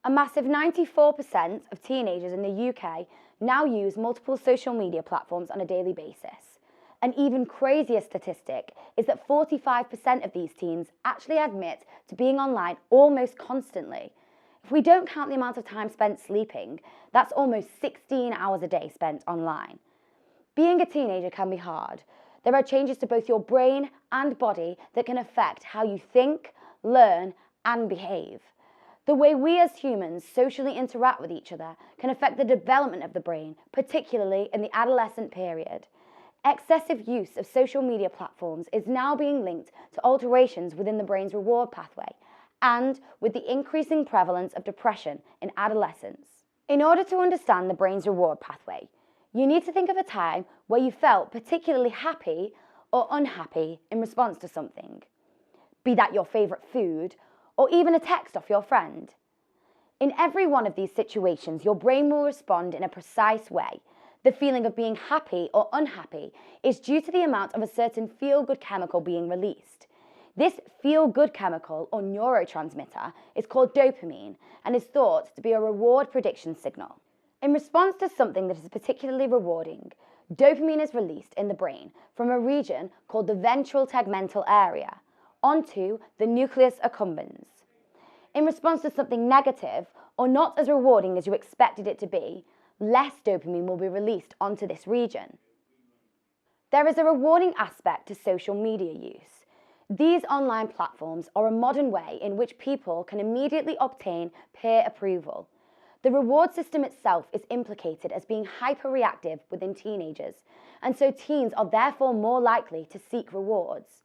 A massive 94% of teenagers in the UK now use multiple social media platforms on a daily basis. An even crazier statistic is that 45% of these teens actually admit to being online almost constantly. If we don't count the amount of time spent sleeping, that's almost 16 hours a day spent online. Being a teenager can be hard. There are changes to both your brain and body that can affect how you think, learn, and behave. The way we as humans socially interact with each other can affect the development of the brain, particularly in the adolescent period. Excessive use of social media platforms is now being linked to alterations within the brain's reward pathway and with the increasing prevalence of depression in adolescents. In order to understand the brain's reward pathway, you need to think of a time where you felt particularly happy or unhappy in response to something, be that your favourite food or even a text off your friend. In every one of these situations, your brain will respond in a precise way. The feeling of being happy or unhappy is due to the amount of a certain feel-good chemical being released. This feel-good chemical or neurotransmitter is called dopamine and is thought to be a reward prediction signal. In response to something that is particularly rewarding, dopamine is released in the brain from a region called the ventral tegmental area onto the nucleus accumbens. In response to something negative or not as rewarding as you expected it to be, less dopamine will be released onto this region. There is a rewarding aspect to social media use. These online platforms are a modern way in which people can immediately obtain peer approval. The reward system itself is implicated as being hyperreactive within teenagers, and so teens are therefore more likely to seek rewards.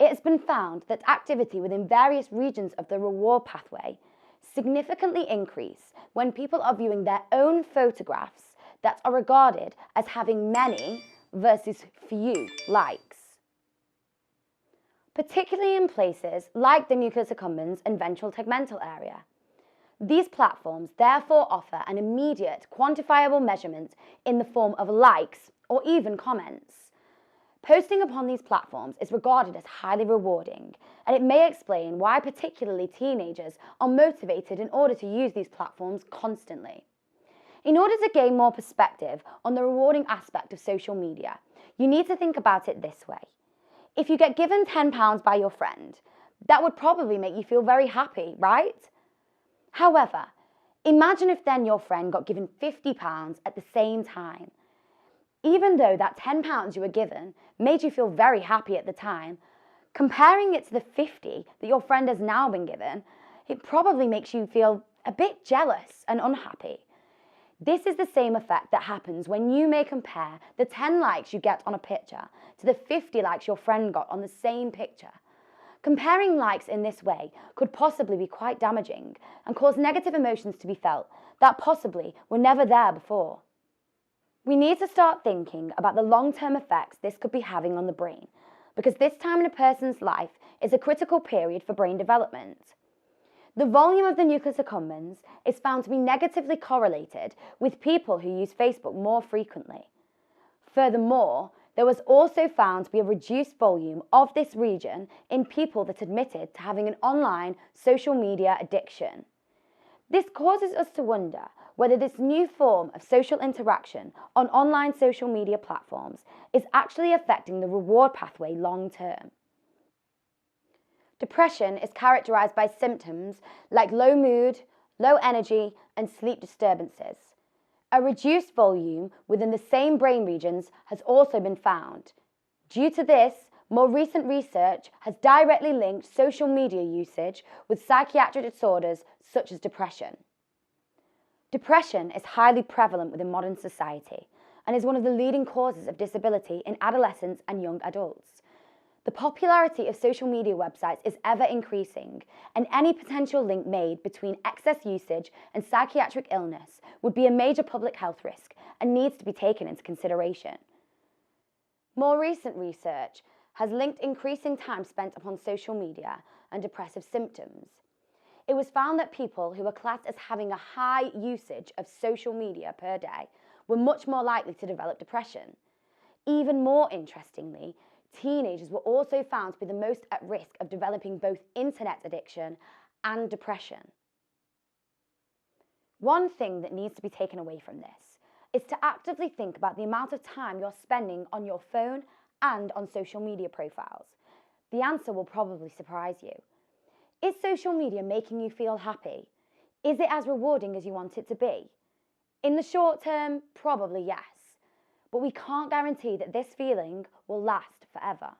It has been found that activity within various regions of the reward pathway significantly increase when people are viewing their own photographs that are regarded as having many versus few likes. Particularly in places like the nucleus accumbens and ventral tegmental area. These platforms therefore offer an immediate quantifiable measurement in the form of likes or even comments. Posting upon these platforms is regarded as highly rewarding, and it may explain why particularly teenagers are motivated in order to use these platforms constantly. In order to gain more perspective on the rewarding aspect of social media, you need to think about it this way. If you get given £10 by your friend, that would probably make you feel very happy, right? However, imagine if then your friend got given £50 at the same time. Even though that £10 you were given made you feel very happy at the time, comparing it to the 50 that your friend has now been given, it probably makes you feel a bit jealous and unhappy. This is the same effect that happens when you may compare the 10 likes you get on a picture to the 50 likes your friend got on the same picture. Comparing likes in this way could possibly be quite damaging and cause negative emotions to be felt that possibly were never there before. We need to start thinking about the long-term effects this could be having on the brain, because this time in a person's life is a critical period for brain development. The volume of the nucleus accumbens is found to be negatively correlated with people who use Facebook more frequently. Furthermore, there was also found to be a reduced volume of this region in people that admitted to having an online social media addiction. This causes us to wonder whether this new form of social interaction on online social media platforms is actually affecting the reward pathway long term. Depression is characterized by symptoms like low mood, low energy, and sleep disturbances. A reduced volume within the same brain regions has also been found. Due to this, more recent research has directly linked social media usage with psychiatric disorders such as depression. Depression is highly prevalent within modern society and is one of the leading causes of disability in adolescents and young adults. The popularity of social media websites is ever increasing, and any potential link made between excess usage and psychiatric illness would be a major public health risk and needs to be taken into consideration. More recent research has linked increasing time spent upon social media and depressive symptoms. It was found that people who were classed as having a high usage of social media per day were much more likely to develop depression. Even more interestingly, teenagers were also found to be the most at risk of developing both internet addiction and depression. One thing that needs to be taken away from this is to actively think about the amount of time you're spending on your phone and on social media profiles. The answer will probably surprise you. Is social media making you feel happy? Is it as rewarding as you want it to be? In the short term, probably yes. But we can't guarantee that this feeling will last forever.